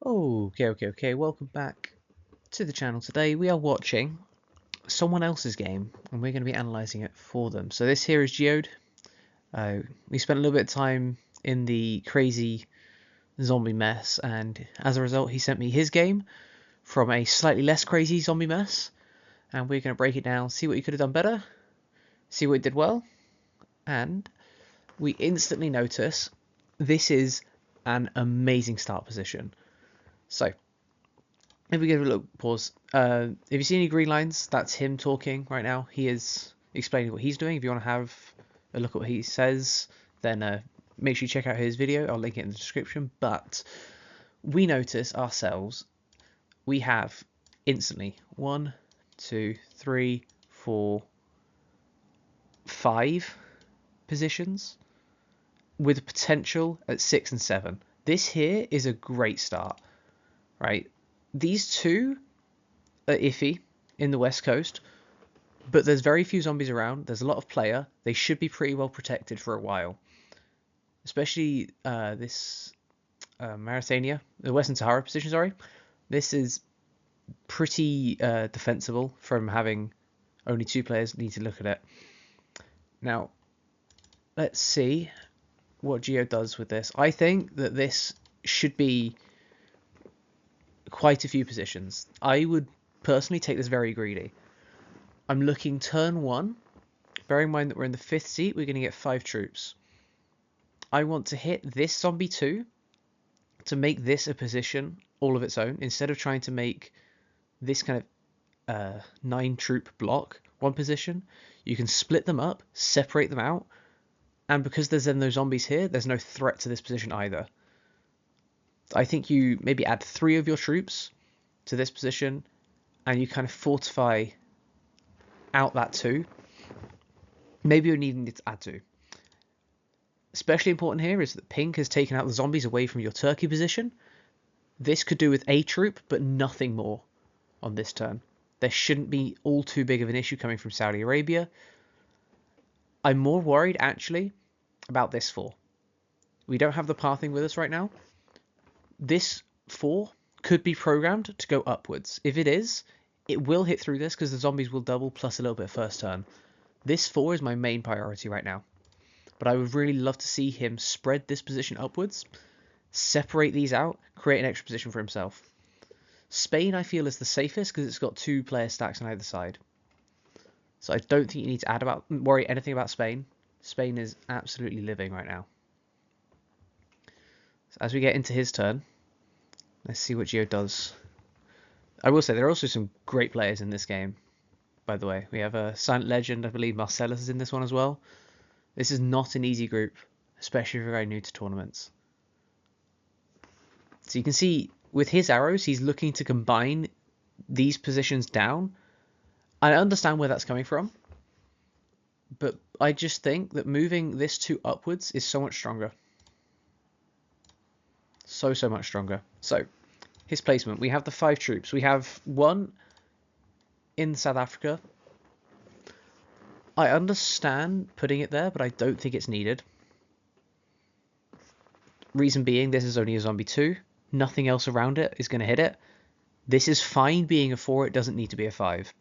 Okay. Welcome back to the channel. Today we are watching someone else's game and we're going to be analysing it for them. So this here is Geode. We spent a little bit of time in the crazy zombie mess, and as a result he sent me his game from a slightly less crazy zombie mess, and we're going to break it down, see what he could have done better, see what he did well, and we instantly notice this is an amazing start position. So if we give a little pause, if you see any green lines, that's him talking right now. He is explaining what he's doing. If you want to have a look at what he says, then make sure you check out his video. I'll link it in the description. But we notice ourselves, we have instantly 1, 2, 3, 4, 5 positions with potential at 6 and 7. This here is a great start, right? These two are iffy in the west coast, but there's very few zombies around. There's a lot of player. They should be pretty well protected for a while, especially this Mauritania, the Western Sahara position. Sorry, this is pretty defensible from having only 2 players. Need to look at it now. Let's see what Geo does with this. I think that this should be quite a few positions. I would personally take this very greedy. I'm looking turn 1. Bearing in mind that we're in the 5th seat, we're going to get 5 troops. I want to hit this zombie 2 to make this a position all of its own, instead of trying to make this kind of 9 troop block one position. You can split them up, separate them out, and because there's then those zombies here, there's no threat to this position either. I think you maybe add 3 of your troops to this position, and you kind of fortify out that 2. Maybe you're needing to add 2. Especially important here is that pink has taken out the zombies away from your Turkey position. This could do with a troop, but nothing more on this turn. There shouldn't be all too big of an issue coming from Saudi Arabia. I'm more worried actually about this 4. We don't have the pathing with us right now. This 4 could be programmed to go upwards. If it is, it will hit through this because the zombies will double plus a little bit first turn. This 4 is my main priority right now. But I would really love to see him spread this position upwards, separate these out, create an extra position for himself. Spain, I feel, is the safest because it's got 2 player stacks on either side. So I don't think you need to worry anything about Spain. Spain is absolutely living right now. So as we get into his turn, let's see what Geo does. I will say there are also some great players in this game, by the way. We have a Silent Legend, I believe Marcellus is in this one as well. This is not an easy group, especially if you're very new to tournaments. So you can see with his arrows, he's looking to combine these positions down. I understand where that's coming from, but I just think that moving this 2 upwards is so much stronger. So much stronger. So his placement, we have the 5 troops. We have 1 in South Africa. I understand putting it there, but I don't think it's needed. Reason being, this is only a zombie 2. Nothing else around it is going to hit it. This is fine being a 4. It doesn't need to be a 5.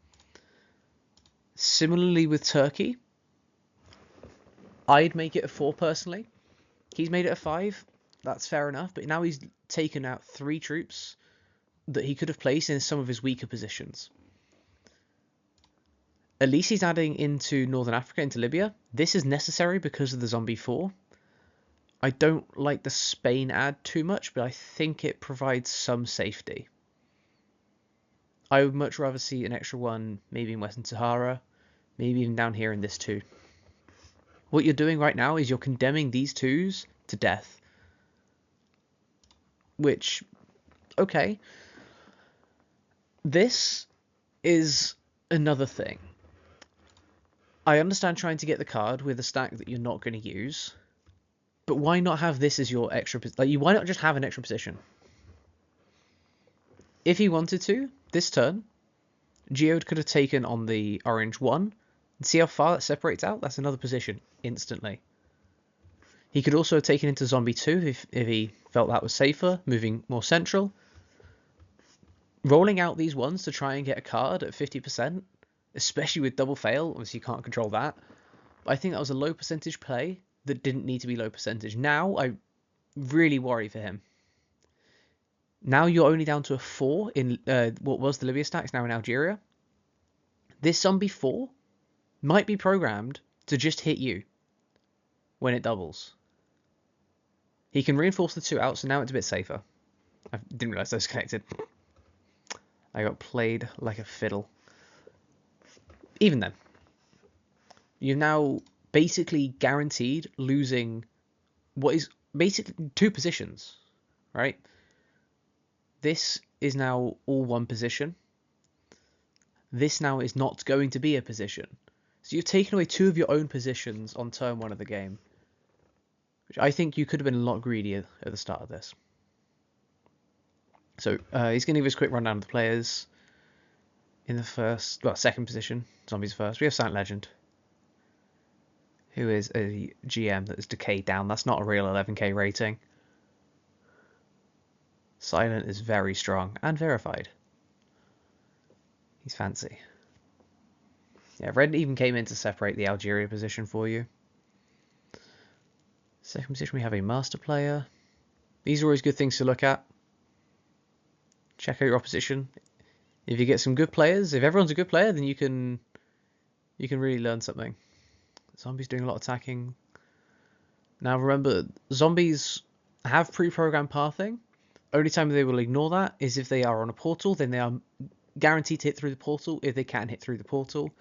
Similarly with Turkey, I'd make it a 4 personally. He's made it a 5. That's fair enough. But now he's taken out 3 troops that he could have placed in some of his weaker positions. At least he's adding into Northern Africa, into Libya. This is necessary because of the zombie 4. I don't like the Spain ad too much, but I think it provides some safety. I would much rather see an extra 1 maybe in Western Sahara, maybe even down here in this 2. What you're doing right now is you're condemning these 2s to death. Which, okay. This is another thing. I understand trying to get the card with a stack that you're not going to use, but why not have this as your extra? Why not just have an extra position? If he wanted to, this turn, Geode could have taken on the orange 1, and see how far that separates out? That's another position, instantly. He could also have taken into zombie 2 if he felt that was safer, moving more central. rolling out these ones to try and get a card at 50%, especially with double fail, obviously you can't control that. But I think that was a low percentage play that didn't need to be low percentage. Now I really worry for him. Now you're only down to a 4 in what was the Libya stacks, now in Algeria. This zombie 4 might be programmed to just hit you when it doubles. He can reinforce the 2 out, so now it's a bit safer. I didn't realise those connected. I got played like a fiddle. Even then, you've now basically guaranteed losing what is basically 2 positions, right? This is now all 1 position. This now is not going to be a position. So you've taken away 2 of your own positions on turn 1 of the game, which I think you could have been a lot greedier at the start of this. So he's going to give us a quick rundown of the players. In the second position, Zombies first, we have Silent Legend, who is a GM that is decayed down. That's not a real 11k rating. Silent is very strong and verified. He's fancy. Yeah, Red even came in to separate the Algeria position for you. Second position, we have a Master Player. These are always good things to look at. Check out your opposition. If you get some good players, if everyone's a good player, then you can really learn something. Zombies doing a lot of attacking. Now remember, zombies have pre-programmed pathing. Only time they will ignore that is if they are on a portal, then they are guaranteed to hit through the portal. If they can't hit through the portal,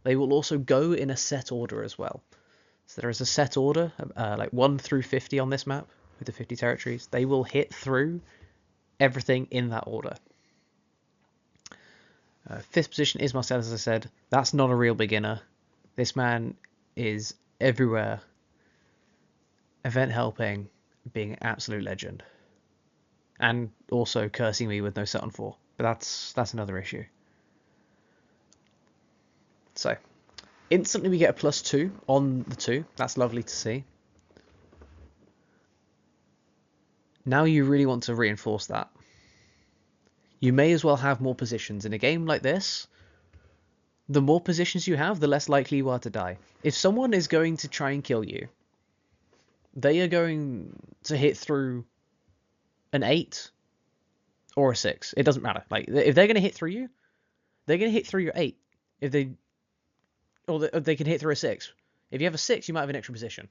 they will also go in a set order as well. So there is a set order, like 1 through 50 on this map, with the 50 territories. They will hit through everything in that order. Fifth position is Marcel, as I said. That's not a real beginner. This man is everywhere. Event helping, being an absolute legend. And also cursing me with no set on 4. But that's another issue. So, instantly we get a +2 on the 2. That's lovely to see. Now you really want to reinforce that. You may as well have more positions. In a game like this, the more positions you have, the less likely you are to die. If someone is going to try and kill you, they are going to hit through an 8 or a 6. It doesn't matter. Like, if they're going to hit through you, they're going to hit through your 8. If they can hit through a 6. If you have a 6, you might have an extra position.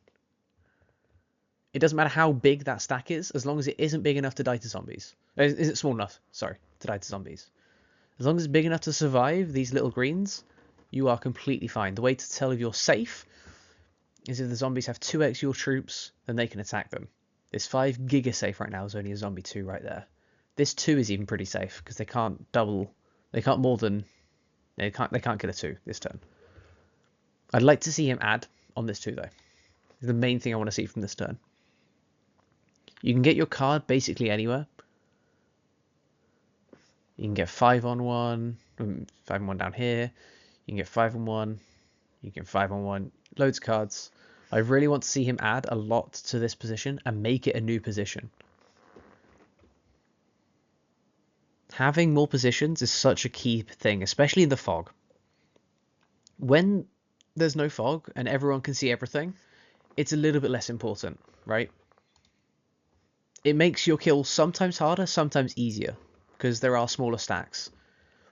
It doesn't matter how big that stack is, as long as it isn't big enough to die to zombies. Is it small enough? Sorry, to die to zombies. As long as it's big enough to survive these little greens, you are completely fine. The way to tell if you're safe is if the zombies have 2x your troops, then they can attack them. This 5 giga safe right now is only a zombie 2 right there. This 2 is even pretty safe because they can't kill a 2 this turn. I'd like to see him add on this 2 though. The main thing I want to see from this turn. You can get your card basically anywhere. You can get 5 on 1, 5 on 1 down here. You can get 5 on 1. You can get 5 on 1. Loads of cards. I really want to see him add a lot to this position and make it a new position. Having more positions is such a key thing, especially in the fog. When there's no fog and everyone can see everything, it's a little bit less important, right? It makes your kill sometimes harder, sometimes easier, because there are smaller stacks.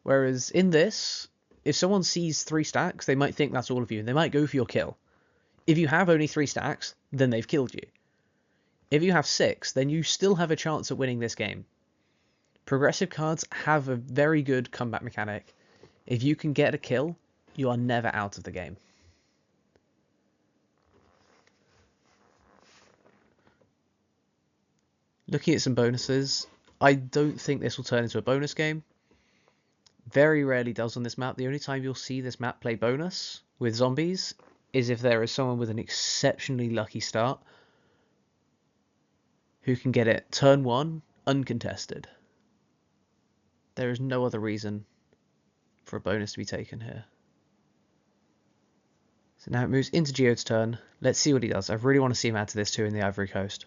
Whereas in this, if someone sees 3 stacks, they might think that's all of you, and they might go for your kill. If you have only 3 stacks, then they've killed you. If you have 6, then you still have a chance at winning this game. Progressive cards have a very good comeback mechanic. If you can get a kill, you are never out of the game. Looking at some bonuses, I don't think this will turn into a bonus game. Very rarely does on this map. The only time you'll see this map play bonus with zombies is if there is someone with an exceptionally lucky start who can get it turn 1 uncontested. There is no other reason for a bonus to be taken here. So now it moves into Geode's turn. Let's see what he does. I really want to see him add to this 2 in the Ivory Coast.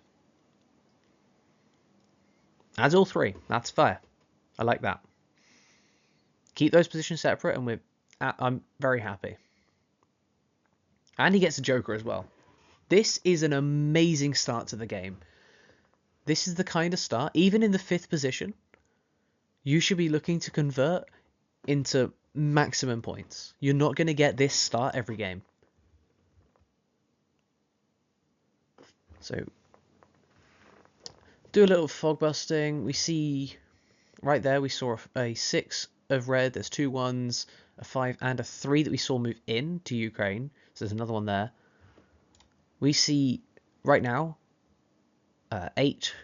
Adds all 3. That's fair. I like that. Keep those positions separate, and I'm very happy. And he gets a Joker as well. This is an amazing start to the game. This is the kind of start, even in the 5th position, you should be looking to convert into maximum points. You're not going to get this start every game. So, do a little fog busting. We see, right there, we saw a 6 of red. There's 2 1s, a 5, and a 3 that we saw move in to Ukraine. So there's another one there. We see, right now, 8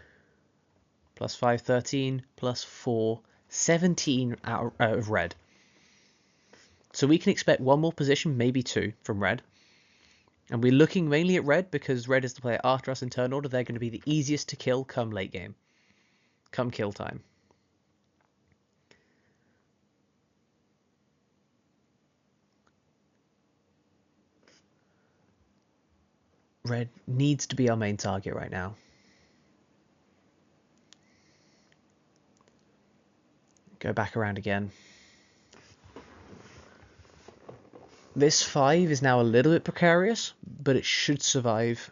plus 5, 13, plus 4, 17 out of red. So we can expect 1 more position, maybe 2, from red. And we're looking mainly at red because red is the player after us in turn order. They're going to be the easiest to kill come late game. Come kill time. Red needs to be our main target right now. Go back around again. This 5 is now a little bit precarious, but it should survive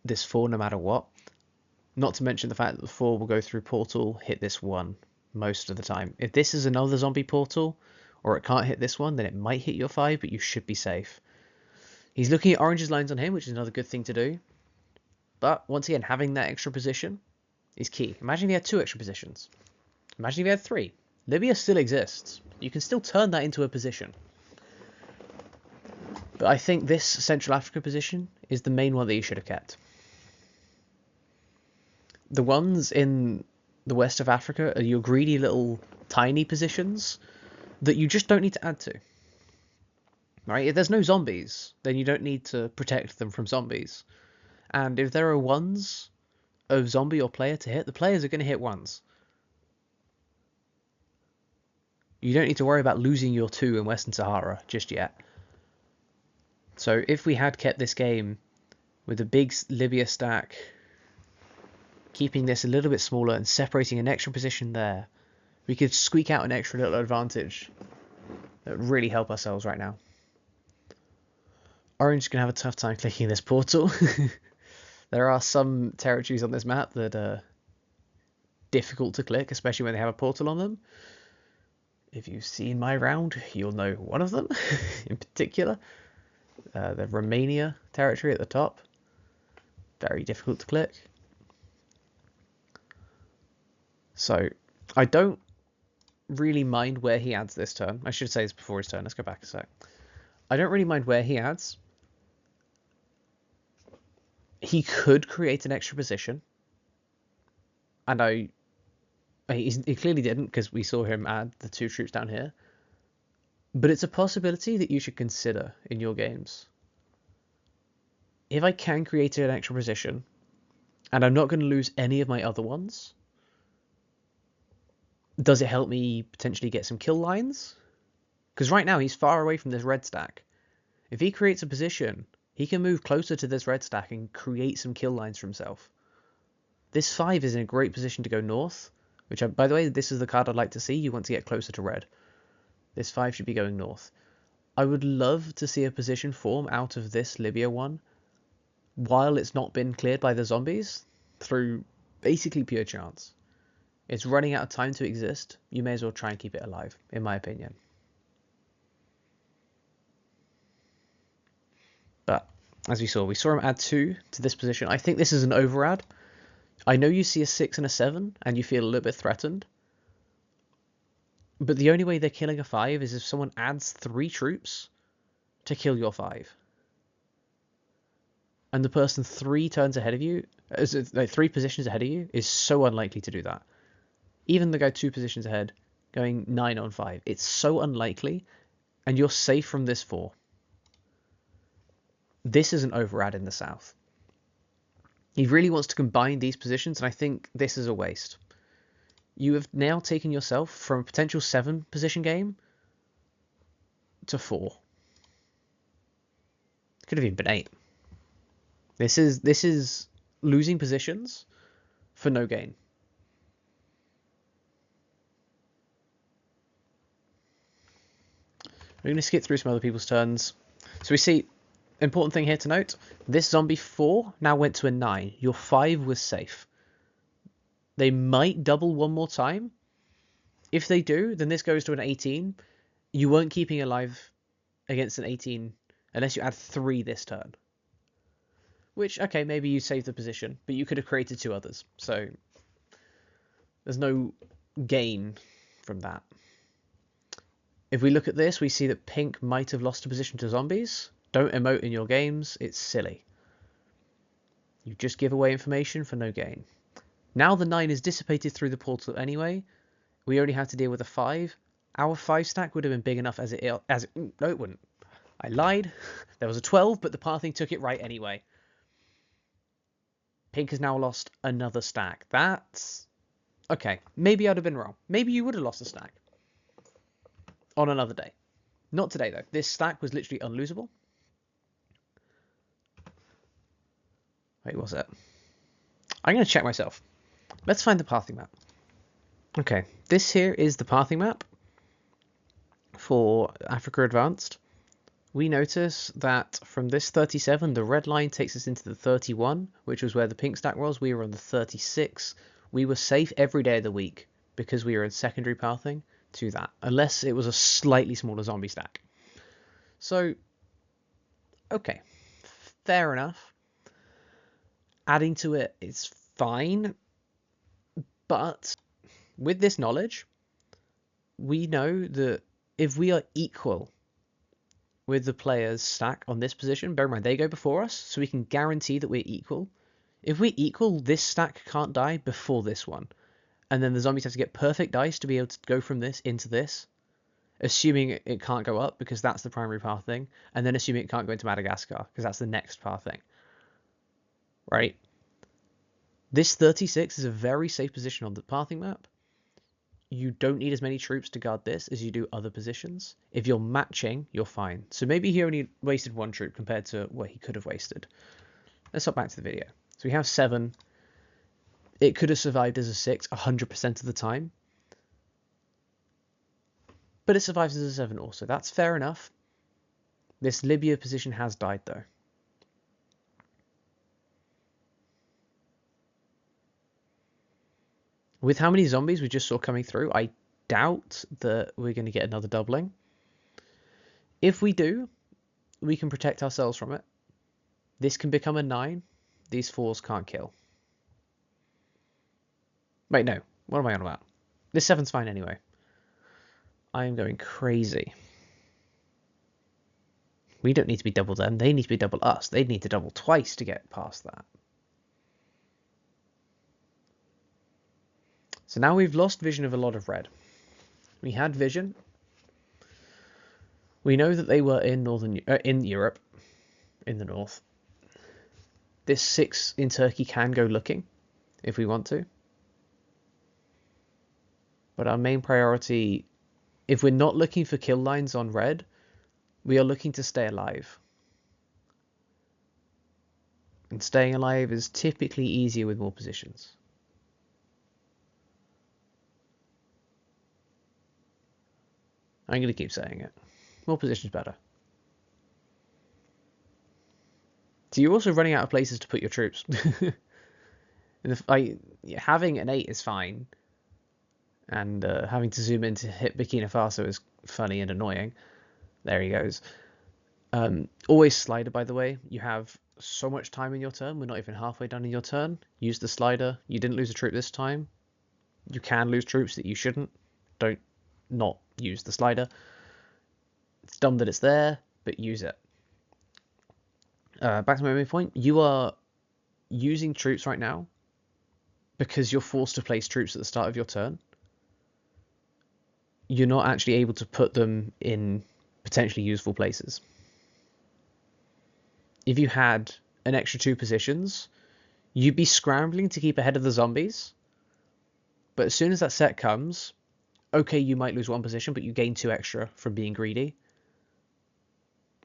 this 4 no matter what. Not to mention the fact that the 4 will go through portal, hit this 1 most of the time. If this is another zombie portal, or it can't hit this one, then it might hit your 5, but you should be safe. He's looking at Orange's lines on him, which is another good thing to do. But once again, having that extra position is key. Imagine if he had 2 extra positions. Imagine if he had 3. Libya still exists. You can still turn that into a position. But I think this Central Africa position is the main one that you should have kept. The ones in the west of Africa are your greedy little tiny positions that you just don't need to add to. Right? If there's no zombies, then you don't need to protect them from zombies. And if there are 1s of zombie or player to hit, the players are going to hit 1s. You don't need to worry about losing your 2 in Western Sahara just yet. So if we had kept this game with a big Libya stack, keeping this a little bit smaller and separating an extra position there, we could squeak out an extra little advantage that would really help ourselves right now. Orange is going to have a tough time clicking this portal. There are some territories on this map that are difficult to click, especially when they have a portal on them. If you've seen my round, you'll know one of them in particular. The Romania territory at the top. Very difficult to click. So, I don't really mind where he adds this turn. I should say this before his turn. Let's go back a sec. I don't really mind where he adds. He could create an extra position. And he clearly didn't because we saw him add the 2 troops down here. But it's a possibility that you should consider in your games. If I can create an extra position, and I'm not going to lose any of my other ones, does it help me potentially get some kill lines? Because right now he's far away from this red stack. If he creates a position, he can move closer to this red stack and create some kill lines for himself. This 5 is in a great position to go north, which, by the way, this is the card I'd like to see. You want to get closer to red. This 5 should be going north. I would love to see a position form out of this Libya one while it's not been cleared by the zombies through basically pure chance. It's running out of time to exist. You may as well try and keep it alive, in my opinion. But as we saw him add 2 to this position. I think this is an overadd. I know you see a 6 and a 7 and you feel a little bit threatened. But the only way they're killing a 5 is if someone adds 3 troops to kill your 5. And the person 3 turns ahead of you, 3 positions ahead of you, is so unlikely to do that. Even the guy 2 positions ahead, going 9 on 5. It's so unlikely, and you're safe from this 4. This is an overadd in the south. He really wants to combine these positions, and I think this is a waste. You have now taken yourself from a potential 7 position game to 4. Could have even been 8. This is losing positions for no gain. We're going to skip through some other people's turns. So we see, important thing here to note, this zombie 4 now went to a 9. Your 5 was safe. They might double one more time. If they do, then this goes to an 18. You weren't keeping alive against an 18 unless you add 3 this turn. Which, okay, maybe you saved the position, but you could have created 2 others. So there's no gain from that. If we look at this, we see that pink might have lost a position to zombies. Don't emote in your games. It's silly. You just give away information for no gain. Now the 9 is dissipated through the portal anyway. We only have to deal with a 5. Our 5 stack would have been big enough no, it wouldn't. I lied. There was a 12, but the pathing took it right anyway. Pink has now lost another stack. That's... okay, maybe I'd have been wrong. Maybe you would have lost a stack. On another day. Not today, though. This stack was literally unlosable. Wait, what's that? I'm going to check myself. Let's find the pathing map. Okay, this here is the pathing map for Africa Advanced. We notice that from this 37, the red line takes us into the 31, which was where the pink stack was. We were on the 36. We were safe every day of the week because we were in secondary pathing to that, unless it was a slightly smaller zombie stack. So, okay, fair enough. Adding to it is fine, but with this knowledge, we know that if we are equal with the player's stack on this position, bear in mind they go before us, so we can guarantee that we're equal. If we're equal, this stack can't die before this one. And then the zombies have to get perfect dice to be able to go from this into this, assuming it can't go up because that's the primary path thing, and then assuming it can't go into Madagascar because that's the next path thing. Right? This 36 is a very safe position on the pathing map. You don't need as many troops to guard this as you do other positions. If you're matching, you're fine. So maybe he only wasted 1 troop compared to what he could have wasted. Let's hop back to the video. So we have 7. It could have survived as a 6 100% of the time. But it survives as a 7 also. That's fair enough. This Libya position has died though. With how many zombies we just saw coming through, I doubt that we're going to get another doubling. If we do, we can protect ourselves from it. This can become a 9. These 4s can't kill. Wait, no. What am I on about? This 7's fine anyway. I am going crazy. We don't need to be double them. They need to be double us. They need to double twice to get past that. So now we've lost vision of a lot of red. We had vision. We know that they were in in Europe, in the north. This 6 in Turkey can go looking if we want to. But our main priority, if we're not looking for kill lines on red, we are looking to stay alive. And staying alive is typically easier with more positions. I'm going to keep saying it. More positions better. So you're also running out of places to put your troops. Having an 8 is fine. And having to zoom in to hit Burkina Faso is funny and annoying. There he goes. Always slider, by the way. You have so much time in your turn. We're not even halfway done in your turn. Use the slider. You didn't lose a troop this time. You can lose troops that you shouldn't. Don't not use the slider. It's dumb that it's there, but use it. Back to my main point. You are using troops right now because you're forced to place troops at the start of your turn. You're not actually able to put them in potentially useful places. If you had an extra 2 positions, you'd be scrambling to keep ahead of the zombies. But as soon as that set comes, okay, you might lose 1 position, but you gain 2 extra from being greedy.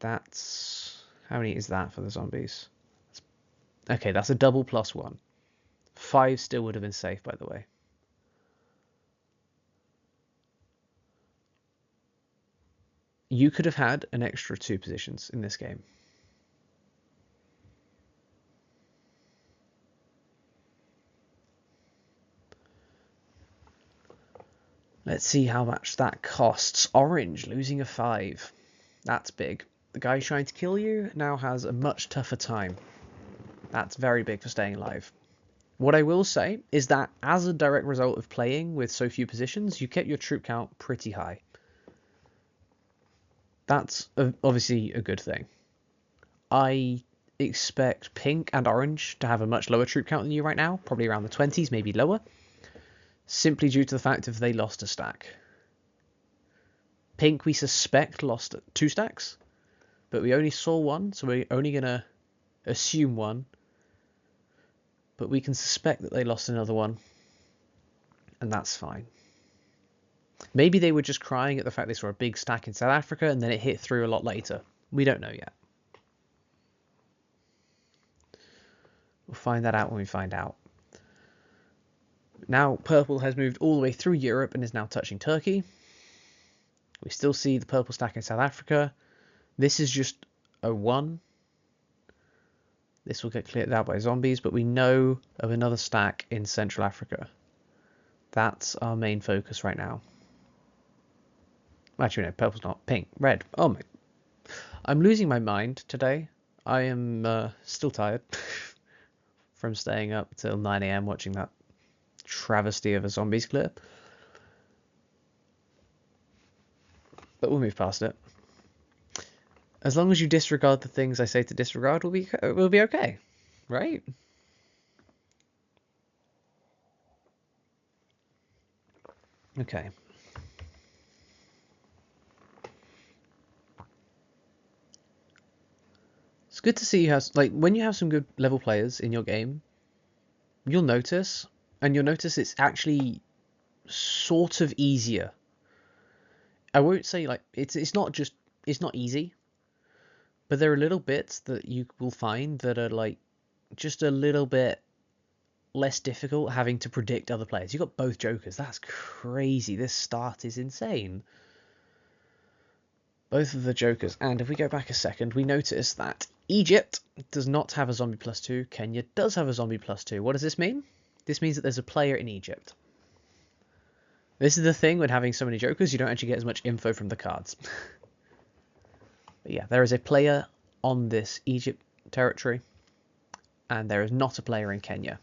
That's... how many is that for the zombies? Okay, that's a double +1. 5 still would have been safe, by the way. You could have had an extra 2 positions in this game. Let's see how much that costs. Orange losing a 5. That's big. The guy trying to kill you now has a much tougher time. That's very big for staying alive. What I will say is that as a direct result of playing with so few positions, you kept your troop count pretty high. That's obviously a good thing. I expect pink and orange to have a much lower troop count than you right now, probably around the 20s, maybe lower, simply due to the fact of they lost a stack. Pink, we suspect, lost 2 stacks, but we only saw 1, so we're only going to assume 1. But we can suspect that they lost another one, and that's fine. Maybe they were just crying at the fact they saw a big stack in South Africa and then it hit through a lot later. We don't know yet. We'll find that out when we find out. Now purple has moved all the way through Europe and is now touching Turkey. We still see the purple stack in South Africa. This is just a 1. This will get cleared out by zombies, but we know of another stack in Central Africa. That's our main focus right now. Actually, no, purple's not. Pink, red. Oh my. I'm losing my mind today. I am still tired from staying up till 9 AM watching that travesty of a zombies clip. But we'll move past it. As long as you disregard the things I say to disregard, we'll be okay, right? Okay. It's good to see you have, like, when you have some good level players in your game, you'll notice it's actually sort of easier. I won't say like it's not easy, but there are little bits that you will find that are like just a little bit less difficult having to predict other players. You got both jokers. That's crazy. This start is insane. Both of the jokers. And if we go back a second, we notice that Egypt does not have a zombie +2. Kenya does have a zombie +2. What does this mean? This means that there's a player in Egypt. This is the thing when having so many jokers, you don't actually get as much info from the cards. But yeah, there is a player on this Egypt territory, and there is not a player in Kenya.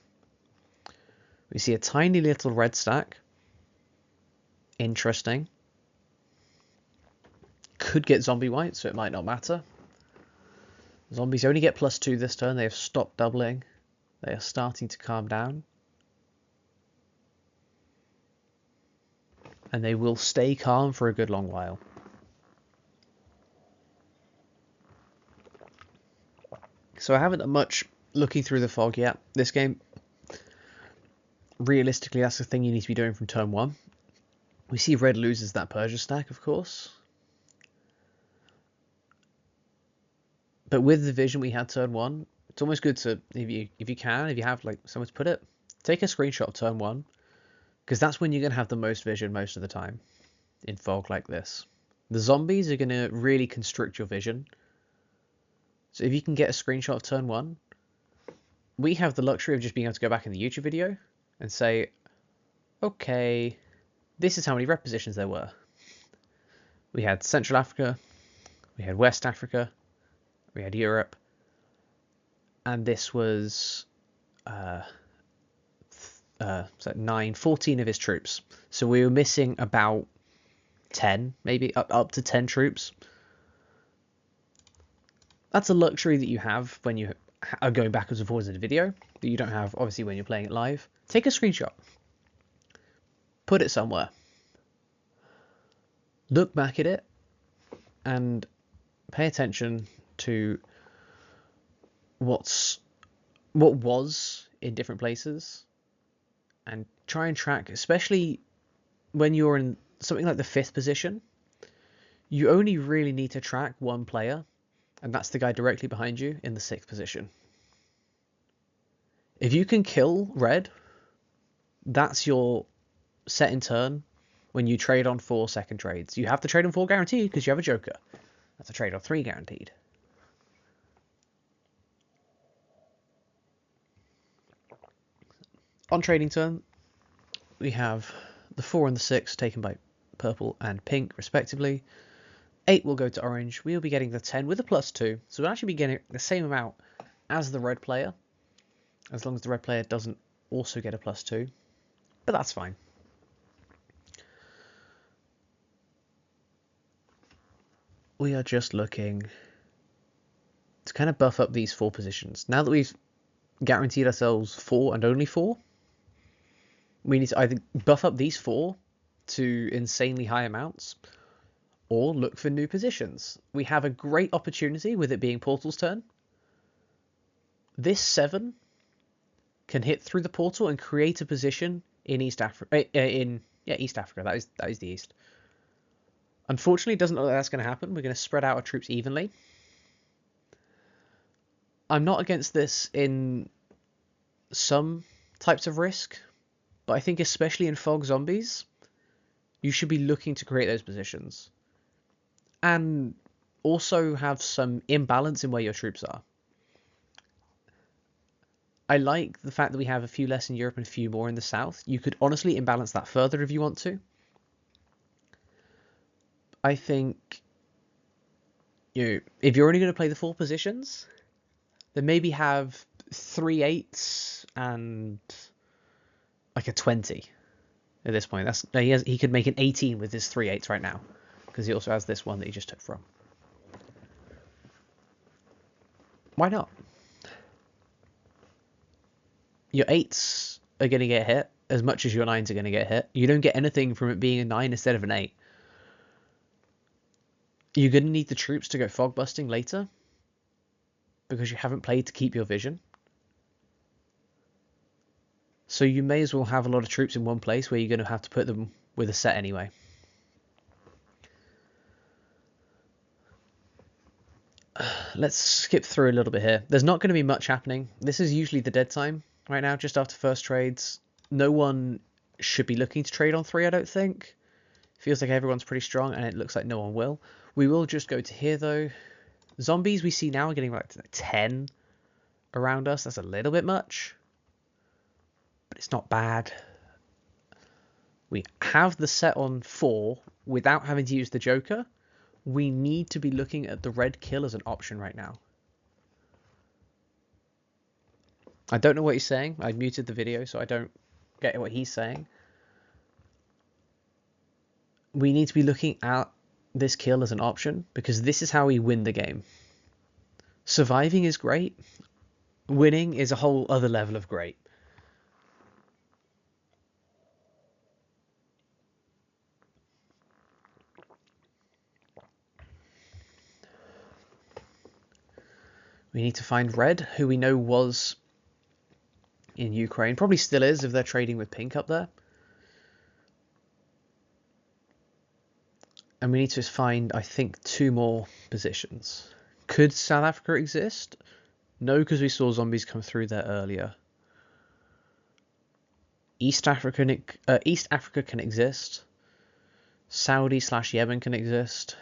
We see a tiny little red stack. Interesting. Could get zombie white, so it might not matter. Zombies only get +2 this turn. They have stopped doubling. They are starting to calm down. And they will stay calm for a good long while. So I haven't done much looking through the fog yet. This game, realistically, that's the thing you need to be doing from turn 1. We see red loses that Persia stack, of course. But with the vision we had turn 1, it's almost good to, if you have like somewhere to put it, take a screenshot of turn 1. Because that's when you're going to have the most vision most of the time in fog like this. The zombies are going to really constrict your vision. So if you can get a screenshot of turn 1, we have the luxury of just being able to go back in the YouTube video and say, okay, this is how many rep positions there were. We had Central Africa, we had West Africa, we had Europe, and this was 14 of his troops. So we were missing about 10, maybe up to 10 troops. That's a luxury that you have when you are going backwards and forwards in a video that you don't have, obviously, when you're playing it live. Take a screenshot. Put it somewhere. Look back at it and pay attention to what was in different places and try and track, especially when you're in something like the 5th position. You only really need to track one player, and that's the guy directly behind you in the 6th position. If you can kill red, that's your set in turn when you trade on 4 second trades. You have to trade on 4 guaranteed because you have a joker. That's a trade on 3 guaranteed. On trading turn, we have the 4 and the 6 taken by purple and pink, respectively. 8 will go to orange. We'll be getting the 10 with a +2. So we'll actually be getting the same amount as the red player, as long as the red player doesn't also get a +2. But that's fine. We are just looking to kind of buff up these 4 positions. Now that we've guaranteed ourselves 4 and only 4, we need to either buff up these 4 to insanely high amounts or look for new positions. We have a great opportunity with it being Portal's turn. This 7 can hit through the portal and create a position in East Africa. East Africa. That is the East. Unfortunately, it doesn't look like that's going to happen. We're going to spread out our troops evenly. I'm not against this in some types of risk, but I think especially in Fog Zombies, you should be looking to create those positions. And also have some imbalance in where your troops are. I like the fact that we have a few less in Europe and a few more in the south. You could honestly imbalance that further if you want to. I think, if you're only going to play the 4 positions, then maybe have 3 8s and like a 20 at this point. He could make an 18 with his 3 8s right now, because he also has this one that he just took from. Why not? Your 8s are going to get hit as much as your 9s are going to get hit. You don't get anything from it being a 9 instead of an 8. You're going to need the troops to go fog busting later, because you haven't played to keep your vision. So you may as well have a lot of troops in one place where you're going to have to put them with a set anyway. Let's skip through a little bit here. There's not going to be much happening. This is usually the dead time right now, just after first trades. No one should be looking to trade on 3, I don't think. Feels like everyone's pretty strong, and it looks like no one will. We will just go to here, though. Zombies we see now are getting like 10 around us. That's a little bit much, but it's not bad. We have the set on 4 without having to use the Joker. We need to be looking at the red kill as an option right now. I don't know what he's saying. I muted the video, so I don't get what he's saying. We need to be looking at this kill as an option, because this is how we win the game. Surviving is great. Winning is a whole other level of great. We need to find red, who we know was in Ukraine. Probably still is if they're trading with pink up there. And we need to find, I think, 2 more positions. Could South Africa exist? No, because we saw zombies come through there earlier. East Africa can exist. Saudi/Yemen can exist.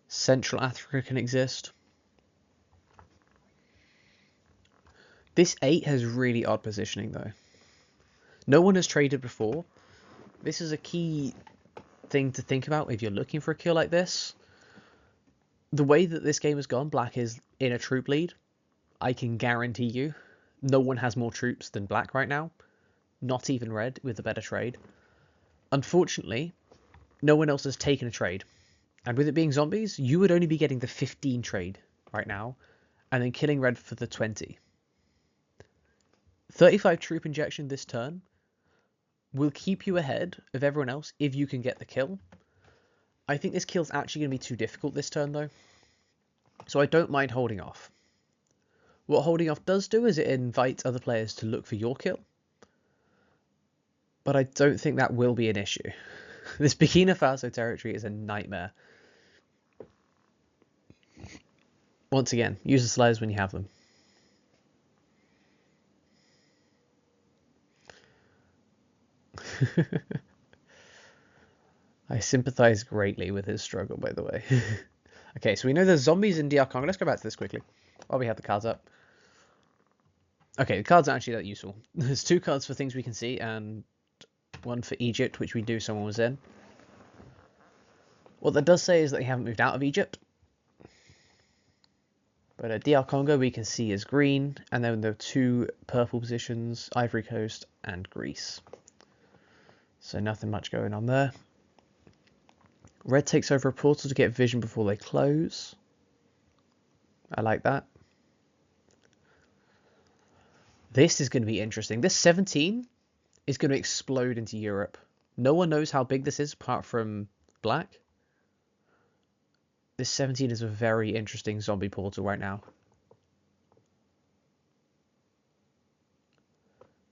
Central Africa can exist. This 8 has really odd positioning, though. No one has traded before. This is a key thing to think about if you're looking for a kill like this. The way that this game has gone, black is in a troop lead. I can guarantee you no one has more troops than black right now. Not even red with a better trade. Unfortunately, no one else has taken a trade. And with it being zombies, you would only be getting the 15 trade right now, and then killing red for the 20. 35 troop injection this turn will keep you ahead of everyone else if you can get the kill. I think this kill's actually going to be too difficult this turn, though, so I don't mind holding off. What holding off does do is it invites other players to look for your kill, but I don't think that will be an issue. This Burkina Faso territory is a nightmare. Once again, use the sliders when you have them. I sympathize greatly with his struggle, by the way. Okay, so we know there's zombies in DR Congo. Let's go back to this quickly while we have the cards up. Okay, the cards aren't actually that useful. There's 2 cards for things we can see and 1 for Egypt, which we knew someone was in. What that does say is that they haven't moved out of Egypt. But at DR Congo we can see is green, and then there are 2 purple positions, Ivory Coast and Greece. So nothing much going on there. Red takes over a portal to get vision before they close. I like that. This is going to be interesting. This 17 is going to explode into Europe. No one knows how big this is apart from Black. This 17 is a very interesting zombie portal right now.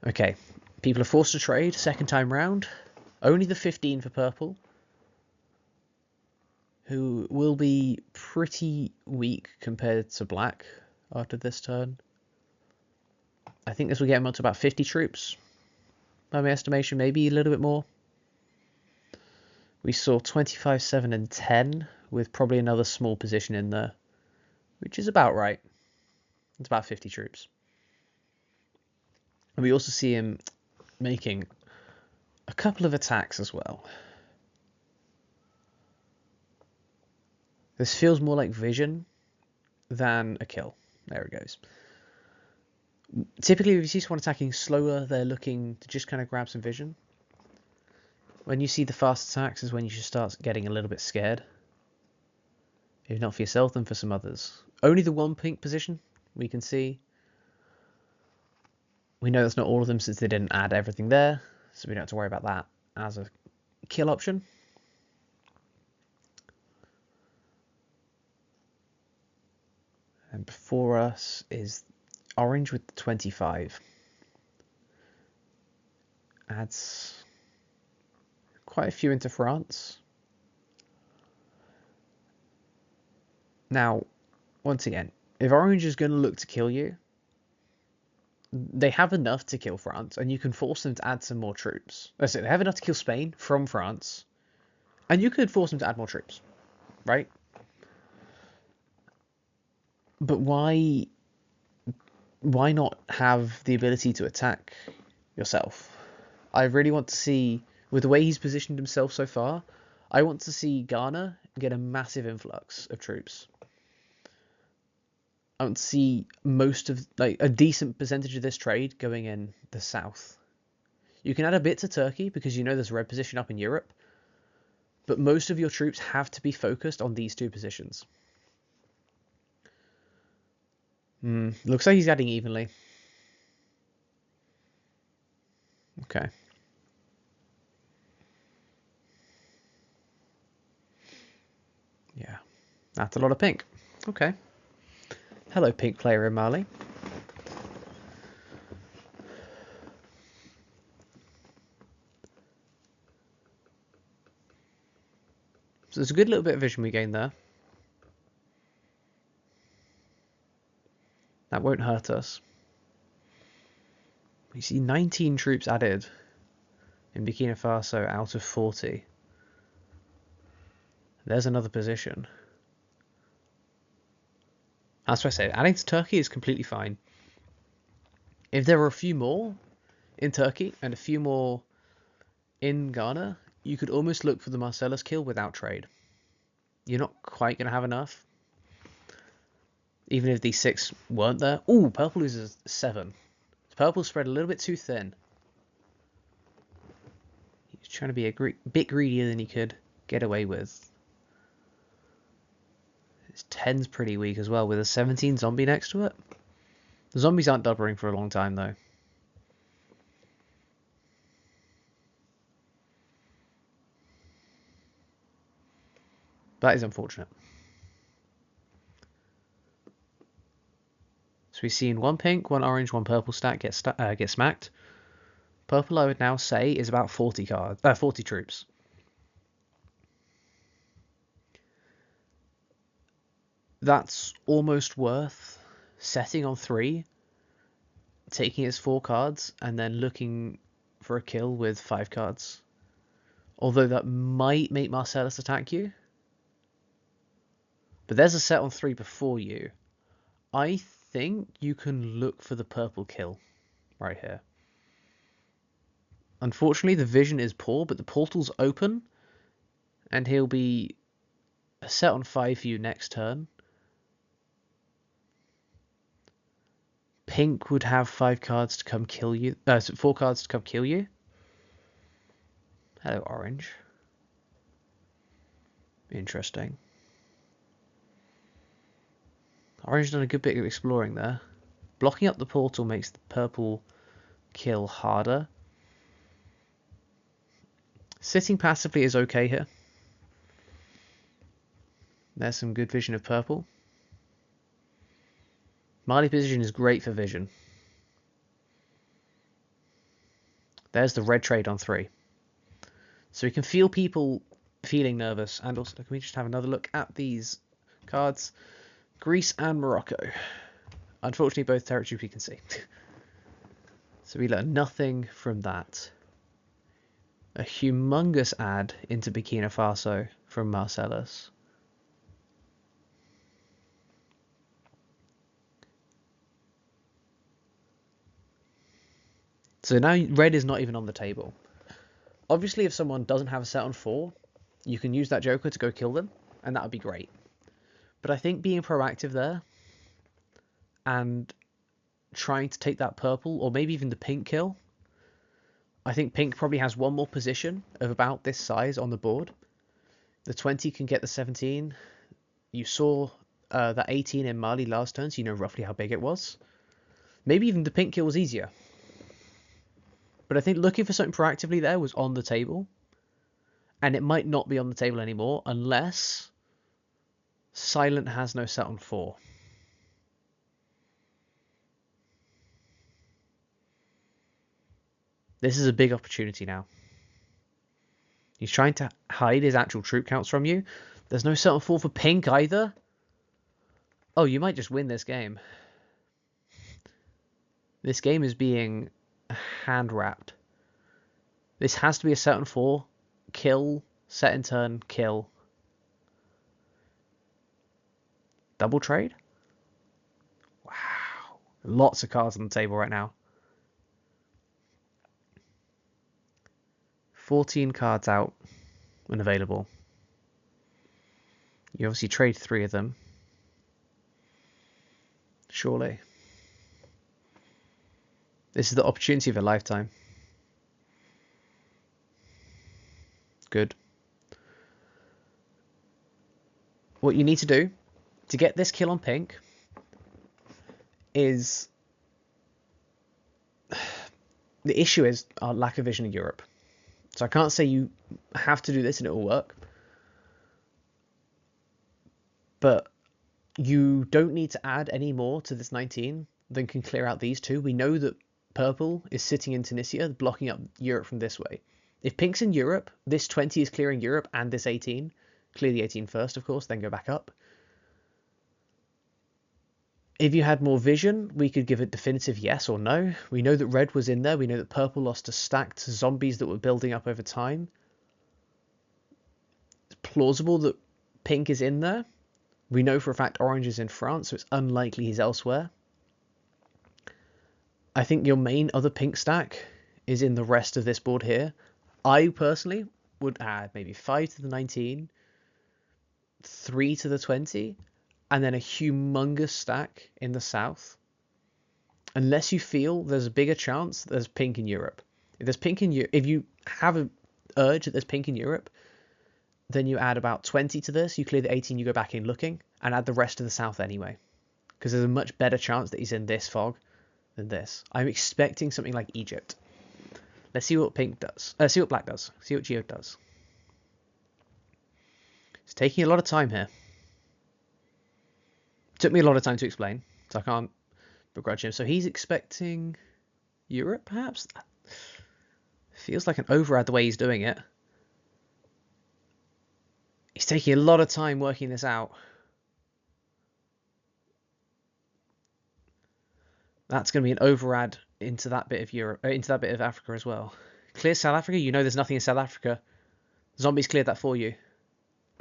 Okay, people are forced to trade second time round. Only the 15 for purple, who will be pretty weak compared to Black after this turn. I think this will get him up to about 50 troops, by my estimation, maybe a little bit more. We saw 25, 7, and 10, with probably another small position in there, which is about right. It's about 50 troops. And we also see him making a couple of attacks as well. This feels more like vision than a kill. There it goes. Typically, if you see someone attacking slower, they're looking to just kind of grab some vision. When you see the fast attacks is when you should start getting a little bit scared. If not for yourself, then for some others. Only the 1 pink position we can see. We know that's not all of them since they didn't add everything there, so we don't have to worry about that as a kill option. And before us is orange with the 25. Adds quite a few into France. Now, once again, if orange is going to look to kill you, they have enough to kill France, and you can force them to add some more troops. That's it, they have enough to kill Spain from France, and you could force them to add more troops, right? But why not have the ability to attack yourself? I really want to see, with the way he's positioned himself so far, I want to see Ghana get a massive influx of troops. I want to see most of, like, a decent percentage of this trade going in the south. You can add a bit to Turkey because you know there's a red position up in Europe, but most of your troops have to be focused on these 2 positions. Looks like he's adding evenly. Okay. Yeah, that's a lot of pink. Okay. Hello, pink player in Mali. So there's a good little bit of vision we gained there. That won't hurt us. We see 19 troops added in Burkina Faso out of 40. There's another position. That's what I say. Adding to Turkey is completely fine. If there were a few more in Turkey and a few more in Ghana, you could almost look for the Marcellus kill without trade. You're not quite going to have enough. Even if these 6 weren't there. Ooh, purple loses 7. Purple spread a little bit too thin. He's trying to be a bit greedier than he could get away with. His 10's pretty weak as well, with a 17 zombie next to it. The zombies aren't doubling for a long time, though. That is unfortunate. So we've seen 1 pink, 1 orange, 1 purple stack get smacked. Purple, I would now say, is about 40 troops. That's almost worth setting on 3, taking his 4 cards, and then looking for a kill with 5 cards. Although that might make Marcellus attack you. But there's a set on 3 before you. I think you can look for the purple kill right here. Unfortunately, the vision is poor, but the portal's open, and he'll be a set on 5 for you next turn. Pink would have 5 cards to come kill you. 4 cards to come kill you. Hello, orange. Interesting. Orange done a good bit of exploring there. Blocking up the portal makes the purple kill harder. Sitting passively is okay here. There's some good vision of purple. Marley position is great for vision. There's the red trade on 3. So we can feel people feeling nervous. And also, can we just have another look at these cards? Greece and Morocco. Unfortunately, both territories we can see. So we learn nothing from that. A humongous ad into Burkina Faso from Marcellus. So now red is not even on the table. Obviously, if someone doesn't have a set on 4, you can use that joker to go kill them, and that would be great. But I think being proactive there and trying to take that purple or maybe even the pink kill. I think pink probably has one more position of about this size on the board. The 20 can get the 17. You saw that 18 in Mali last turn, so you know roughly how big it was. Maybe even the pink kill was easier. But I think looking for something proactively there was on the table. And it might not be on the table anymore unless Silent has no set on 4. This is a big opportunity now. He's trying to hide his actual troop counts from you. There's no set on 4 for pink either. Oh, you might just win this game. This game is being hand-wrapped. This has to be a set on 4. Kill, set in turn, kill. Double trade? Wow. Lots of cards on the table right now. 14 cards out and available. You obviously trade 3 of them. Surely. This is the opportunity of a lifetime. Good. What you need to do to get this kill on pink is... The issue is our lack of vision in Europe. So I can't say you have to do this and it will work. But you don't need to add any more to this 19 than can clear out these 2. We know that purple is sitting in Tunisia, blocking up Europe from this way. If pink's in Europe, this 20 is clearing Europe and this 18. Clear the 18 first, of course, then go back up. If you had more vision, we could give a definitive yes or no. We know that red was in there. We know that purple lost to stacked zombies that were building up over time. It's plausible that pink is in there. We know for a fact orange is in France, so it's unlikely he's elsewhere. I think your main other pink stack is in the rest of this board here. I personally would add maybe 5 to the 19, 3 to the 20, and then a humongous stack in the south. Unless you feel there's a bigger chance there's pink in Europe. If there's pink in Europe, if you have an urge that there's pink in Europe, then you add about 20 to this, you clear the 18, you go back in looking, and add the rest of the south anyway. Because there's a much better chance that he's in this fog than this. I'm expecting something like Egypt. Let's see what pink does. See what black does. See what Geo does. It's taking a lot of time here. Took me a lot of time to explain, so I can't begrudge him. So he's expecting Europe, perhaps? Feels like an overad the way he's doing it. He's taking a lot of time working this out. That's going to be an overad into that bit of Europe, into that bit of Africa as well. Clear South Africa. You know there's nothing in South Africa. Zombies cleared that for you.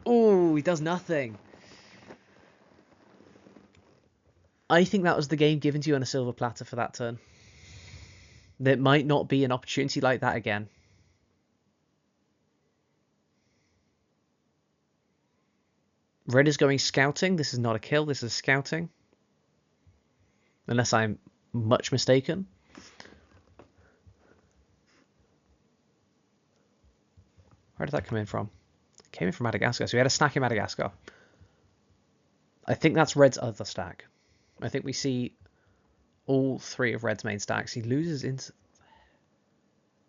Oh, he does nothing. I think that was the game given to you on a silver platter for that turn. There might not be an opportunity like that again. Red is going scouting. This is not a kill. This is scouting. Unless I'm much mistaken. Where did that come in from? It came in from Madagascar. So we had a stack in Madagascar. I think that's Red's other stack. I think we see all three of Red's main stacks. He loses into...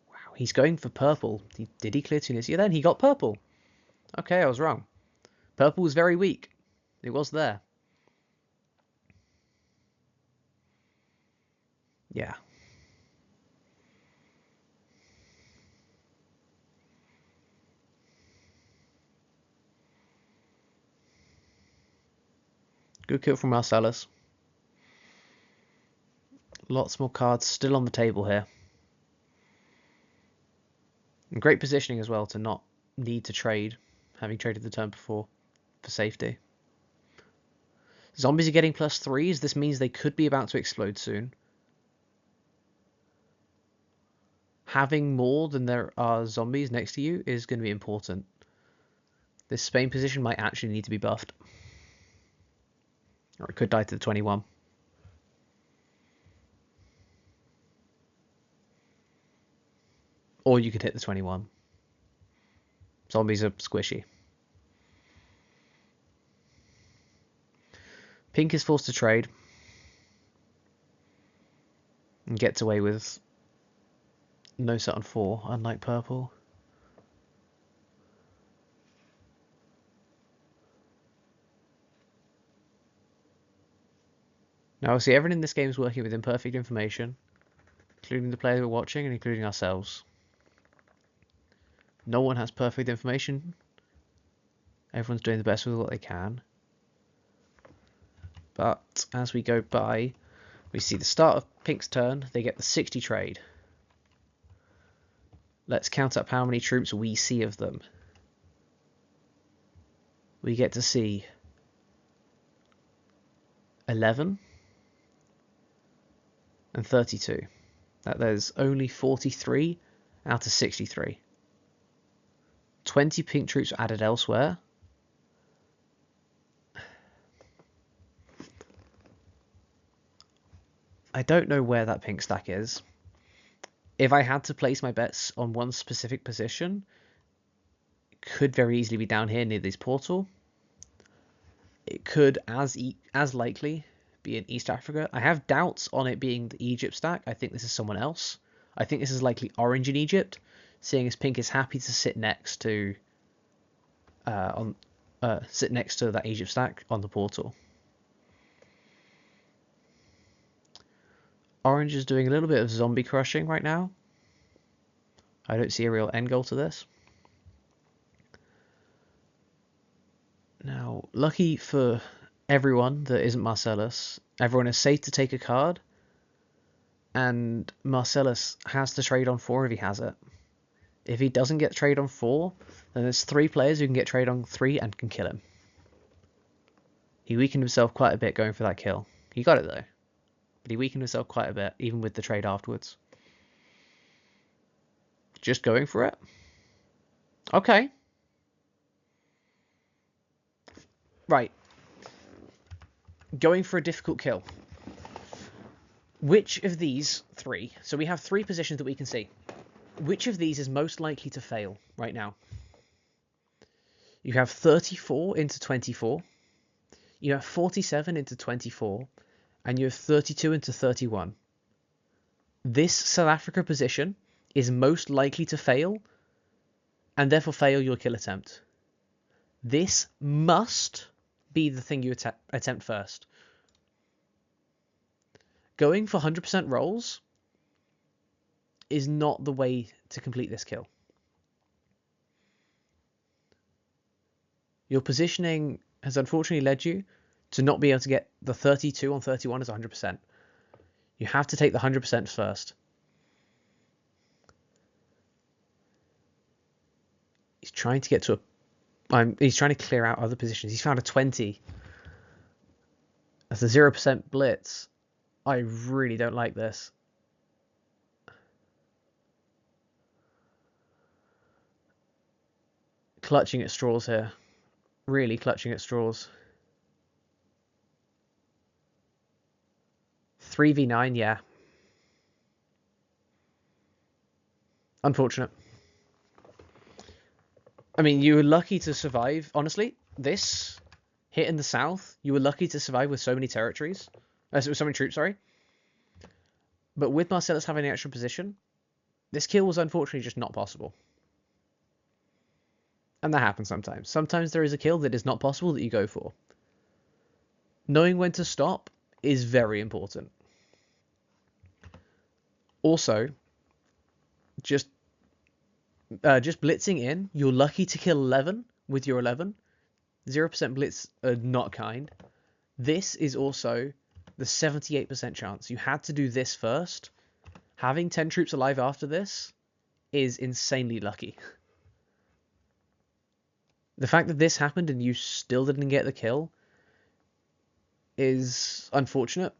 Wow, he's going for purple. Did he clear Tunisia then? He got purple. Okay, I was wrong. Purple was very weak. It was there. Yeah. Good kill from Marcellus. Lots more cards still on the table here. And great positioning as well to not need to trade, having traded the turn before for safety. Zombies are getting +3s. This means they could be about to explode soon. Having more than there are zombies next to you is going to be important. This Spain position might actually need to be buffed. Or it could die to the 21. Or you could hit the 21. Zombies are squishy. Pink is forced to trade. And gets away with no set on 4, unlike purple. Now, see, everyone in this game is working with imperfect information, including the players we're watching and including ourselves. No one has perfect information. Everyone's doing the best with what they can. But as we go by, we see the start of Pink's turn. They get the 60 trade. Let's count up how many troops we see of them. We get to see 11 and 32. There's only 43 out of 63. 20 pink troops added elsewhere. I don't know where that pink stack is. If I had to place my bets on one specific position, it could very easily be down here near this portal. It could, as likely, be in East Africa. I have doubts on it being the Egypt stack. I think this is someone else. I think this is likely orange in Egypt, seeing as pink is happy to sit next to that Egypt stack on the portal. Orange is doing a little bit of zombie crushing right now. I don't see a real end goal to this. Now, lucky for everyone that isn't Marcellus, everyone is safe to take a card, and Marcellus has to trade on 4 if he has it. If he doesn't get trade on 4, then there's 3 players who can get trade on 3 and can kill him. He weakened himself quite a bit going for that kill. He got it though. But he weakened himself quite a bit, even with the trade afterwards. Just going for it? Okay. Right. Going for a difficult kill. Which of these 3, so we have 3 positions that we can see. Which of these is most likely to fail right now? You have 34 into 24. You have 47 into 24. And you have 32 into 31. This South Africa position is most likely to fail, and therefore fail your kill attempt. This must be the thing you attempt first. Going for 100% rolls is not the way to complete this kill. Your positioning has unfortunately led you to not be able to get the 32 on 31 as 100%. You have to take the 100% first. He's trying to get to a... he's trying to clear out other positions. He's found a 20. That's a 0% blitz. I really don't like this. Clutching at straws here. Really clutching at straws. 3v9, yeah. Unfortunate. I mean, you were lucky to survive. Honestly, this hit in the south, you were lucky to survive with so many territories. So many troops, sorry. But with Marcellus having an extra position, this kill was unfortunately just not possible. And that happens sometimes. Sometimes there is a kill that is not possible that you go for. Knowing when to stop is very important. Also, just blitzing in, you're lucky to kill 11 with your 11. 0% blitz are not kind. This is also the 78% chance. You had to do this first. Having 10 troops alive after this is insanely lucky. The fact that this happened and you still didn't get the kill is unfortunate.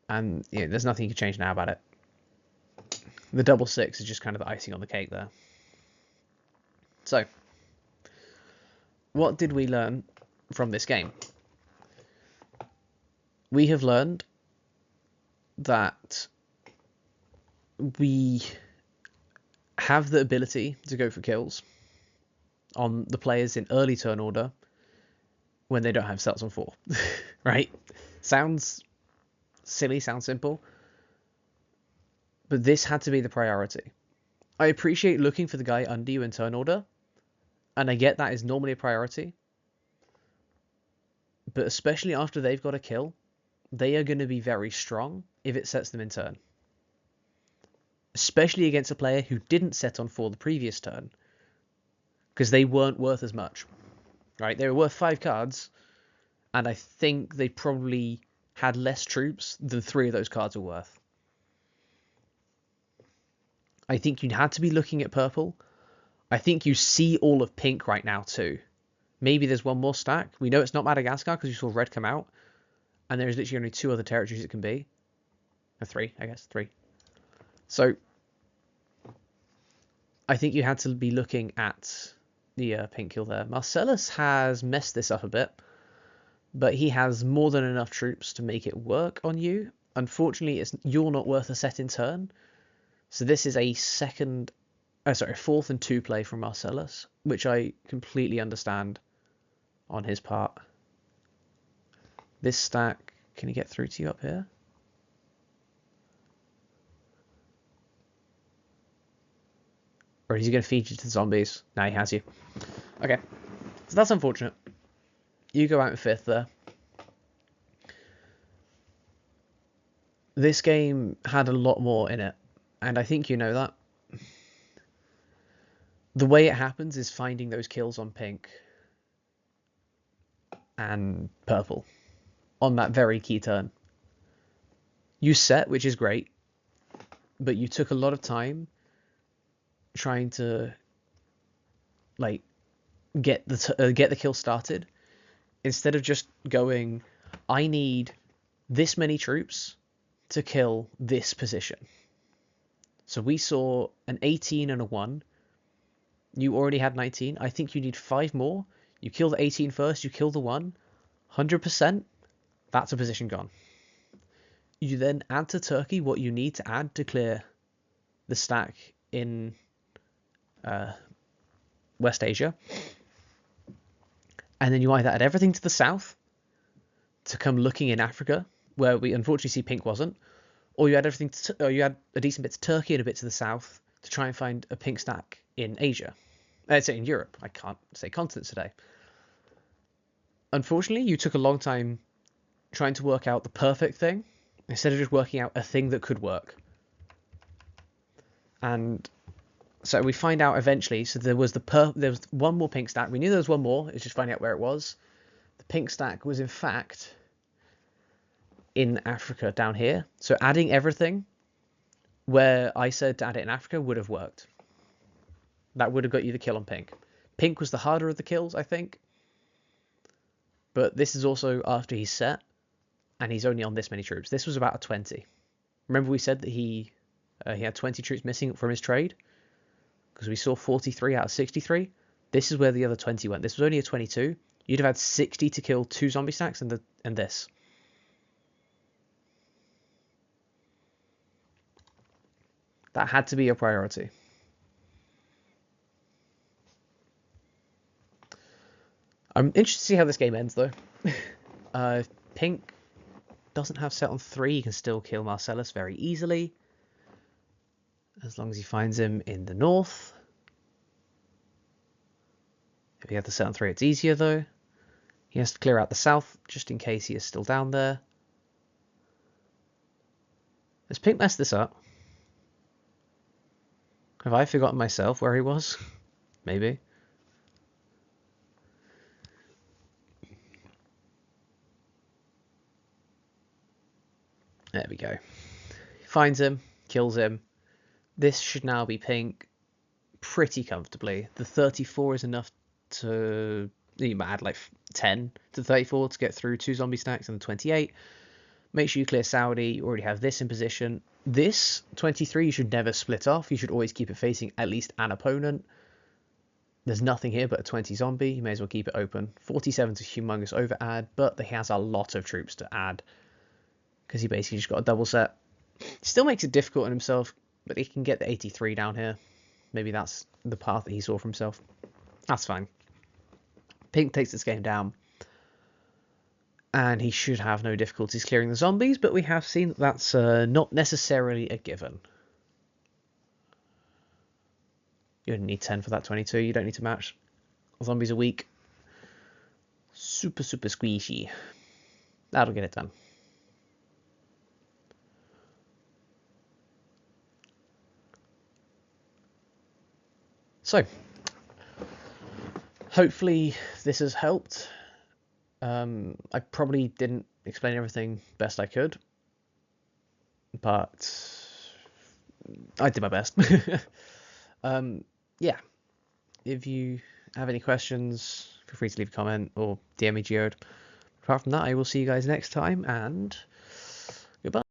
And yeah, there's nothing you can change now about it. The double 6 is just kind of the icing on the cake there. So, what did we learn from this game? We have learned that we have the ability to go for kills on the players in early turn order when they don't have cells on 4. Right? Sounds silly, sounds simple, but this had to be the priority. I appreciate looking for the guy under you in turn order, and I get that is normally a priority, but especially after they've got a kill, they are going to be very strong if it sets them in turn. Especially against a player who didn't set on 4 the previous turn, because they weren't worth as much. Right? They were worth 5 cards, and I think they probably had less troops than 3 of those cards were worth. I think you'd had to be looking at purple. I think you see all of pink right now too. Maybe there's one more stack. We know it's not Madagascar because you saw red come out. And there's literally only 2 other territories it can be. Or 3, I guess. 3. So, I think you had to be looking at the pink kill there. Marcellus has messed this up a bit. But he has more than enough troops to make it work on you. Unfortunately, you're not worth a set in turn. So this is a fourth and 2 play from Marcellus, which I completely understand on his part. This stack, can he get through to you up here? Or is he going to feed you to the zombies? Now he has you. Okay, so that's unfortunate. You go out in 5th there. This game had a lot more in it, and I think you know that. The way it happens is finding those kills on pink and purple on that very key turn. You set, which is great, but you took a lot of time trying to like get the kill started instead of just going, I need this many troops to kill this position. So we saw an 18 and a 1. You already had 19. I think you need 5 more. You kill the 18 first, you kill the 1. 100%, that's a position gone. You then add to Turkey what you need to add to clear the stack in West Asia. And then you either add everything to the south to come looking in Africa, where we unfortunately see pink wasn't, or you add everything or you add a decent bit to Turkey and a bit to the south to try and find a pink stack in Asia. I'd say in Europe. I can't say continents today. Unfortunately, you took a long time trying to work out the perfect thing instead of just working out a thing that could work. And so we find out eventually. So there was one more pink stack. We knew there was one more. It's just finding out where it was. The pink stack was in fact in Africa down here. So adding everything where I said to add it in Africa would have worked. That would have got you the kill on pink. Pink was the harder of the kills, I think. But this is also after he's set, and he's only on this many troops. This was about a 20. Remember we said that he had 20 troops missing from his trade? Because we saw 43 out of 63. This is where the other 20 went. This was only a 22. You'd have had 60 to kill 2 zombie stacks and this. That had to be your priority. I'm interested to see how this game ends, though. Pink doesn't have set on 3. He can still kill Marcellus very easily, as long as he finds him in the north. If he had the set on 3, it's easier, though. He has to clear out the south, just in case he is still down there. Has Pink messed this up? Have I forgotten myself where he was? Maybe. There we go. Finds him, kills him. This should now be Pink pretty comfortably. The 34 is enough to... You might add like 10 to 34 to get through 2 zombie stacks, and the 28. Make sure you clear Saudi. You already have this in position. This 23 you should never split off. You should always keep it facing at least an opponent. There's nothing here but a 20 zombie. You may as well keep it open. 47 is a humongous over add, but he has a lot of troops to add because he basically just got a double set. Still makes it difficult on himself, but he can get the 83 down here. Maybe that's the path that he saw for himself. That's fine. Pink takes this game down, and he should have no difficulties clearing the zombies, but we have seen that that's not necessarily a given. You only need 10 for that 22. You don't need to match. Zombies are weak. Super, super squishy. That'll get it done. So, hopefully this has helped. I probably didn't explain everything best I could, but I did my best. Yeah, if you have any questions, feel free to leave a comment or DM me Geode. Apart from that, I will see you guys next time, and goodbye.